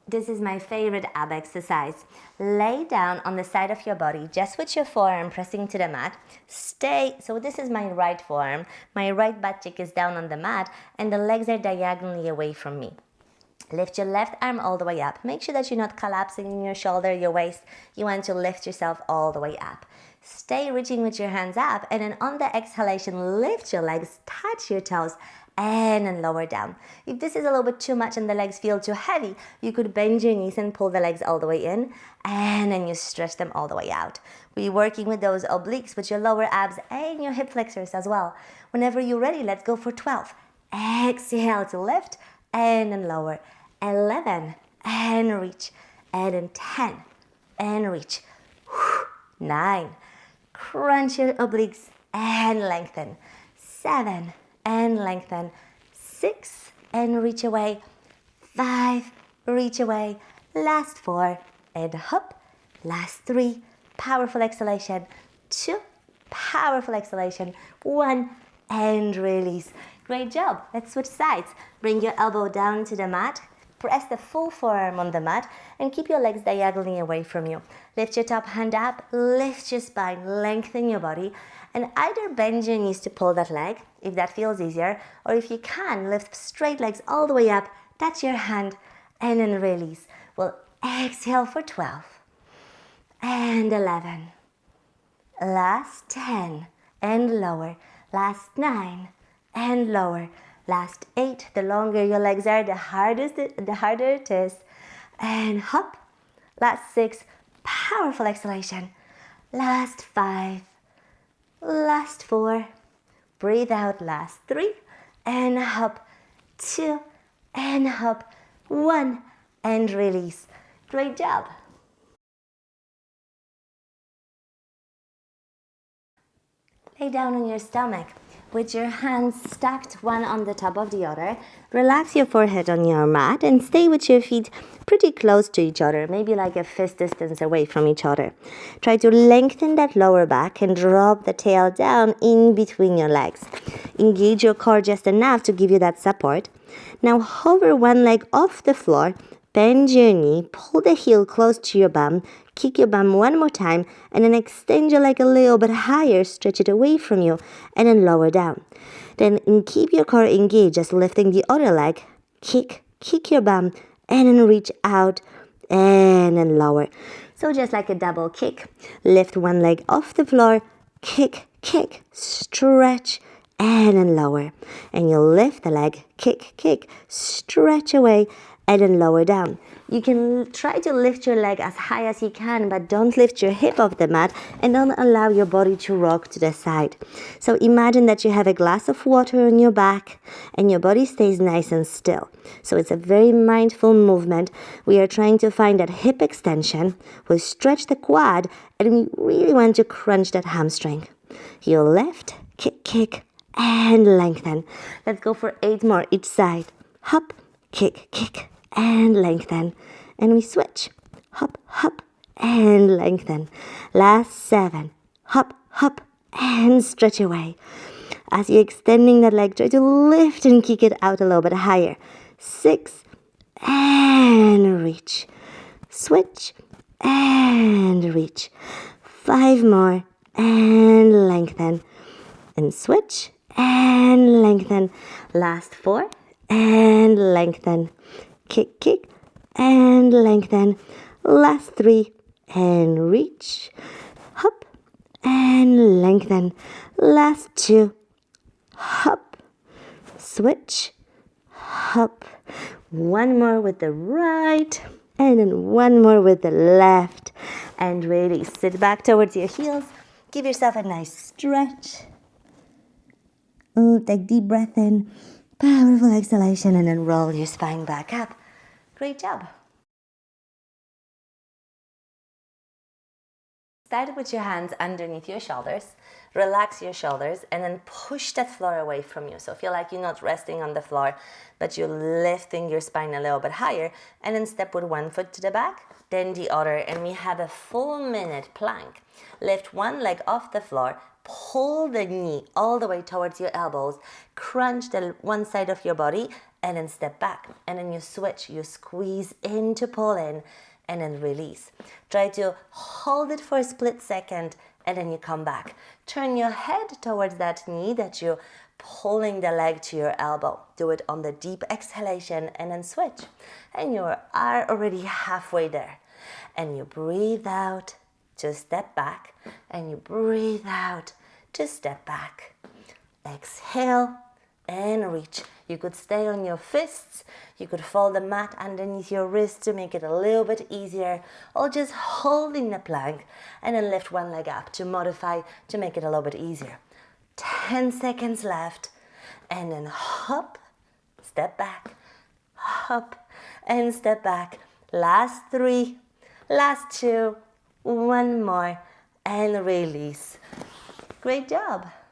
This is my favorite ab exercise. Lay down on the side of your body, just with your forearm pressing to the mat. Stay, so this is my right forearm. My right butt cheek is down on the mat and the legs are diagonally away from me. Lift your left arm all the way up. Make sure that you're not collapsing in your shoulder, your waist. You want to lift yourself all the way up. Stay reaching with your hands up, and then on the exhalation, lift your legs, touch your toes, and then lower down. If this is a little bit too much and the legs feel too heavy, you could bend your knees and pull the legs all the way in, and then you stretch them all the way out. We're working with those obliques, with your lower abs and your hip flexors as well. Whenever you're ready, let's go for 12. Exhale to lift, and then lower. 11, and reach, and then 10, and reach. 9, crunch your obliques and lengthen. 7, and lengthen. 6, and reach away. 5, reach away. Last 4, and hop. Last 3, powerful exhalation. 2, powerful exhalation. 1, and release. Great job. Let's switch sides. Bring your elbow down to the mat. Press the full forearm on the mat and keep your legs diagonally away from you. Lift your top hand up, lift your spine, lengthen your body, and either bend your knees to pull that leg, if that feels easier, or if you can, lift straight legs all the way up, touch your hand, and then release. We'll exhale for 12, and 11, last 10, and lower, last 9, and lower. Last 8, the longer your legs are, the harder it is. And hop. Last 6, powerful exhalation. Last 5, last 4, breathe out, last 3, and hop. 2, and hop. 1, and release. Great job. Lay down on your stomach. With your hands stacked one on the top of the other, relax your forehead on your mat and stay with your feet pretty close to each other, maybe like a fist distance away from each other. Try to lengthen that lower back and drop the tail down in between your legs. Engage your core just enough to give you that support. Now hover one leg off the floor, bend your knee, pull the heel close to your bum, kick your bum one more time, and then extend your leg a little bit higher, stretch it away from you, and then lower down. Then keep your core engaged, just lifting the other leg, kick your bum, and then reach out, and then lower. So just like a double kick, lift one leg off the floor, kick, stretch, and then lower. And you'll lift the leg, kick, stretch away, and then lower down. You can try to lift your leg as high as you can, but don't lift your hip off the mat and don't allow your body to rock to the side. So imagine that you have a glass of water on your back and your body stays nice and still. So it's a very mindful movement. We are trying to find that hip extension. We stretch the quad and we really want to crunch that hamstring. You lift, kick, and lengthen. Let's go for 8 more each side. Hop, kick, and lengthen. And we switch. Hop, and lengthen. Last 7. Hop, and stretch away. As you're extending that leg, try to lift and kick it out a little bit higher. 6, and reach. Switch, and reach. 5 more, and lengthen. And switch, and lengthen. Last 4, and lengthen. Kick, and lengthen. Last 3, and reach. Hop, and lengthen. Last 2, hop, switch, hop. 1 more with the right, and then 1 more with the left. And really sit back towards your heels. Give yourself a nice stretch. Take deep breath in. Powerful exhalation, and then roll your spine back up. Great job. Start with your hands underneath your shoulders. Relax your shoulders and then push that floor away from you. So feel like you're not resting on the floor, but you're lifting your spine a little bit higher. And then step with 1 foot to the back, then the other. And we have a full minute plank. Lift one leg off the floor, pull the knee all the way towards your elbows, crunch the one side of your body, and then step back. And then you switch, you squeeze in to pull in, and then release. Try to hold it for a split second, and then you come back. Turn your head towards that knee that you're pulling the leg to your elbow. Do it on the deep exhalation, and then switch. And you are already halfway there. And you breathe out to step back, and you breathe out to step back. Exhale and reach. You could stay on your fists, you could fold the mat underneath your wrist to make it a little bit easier, or just holding the plank and then lift one leg up to modify, to make it a little bit easier. 10 seconds left, and then hop, step back, hop, and step back. Last 3, last 2, one more, and release. Great job.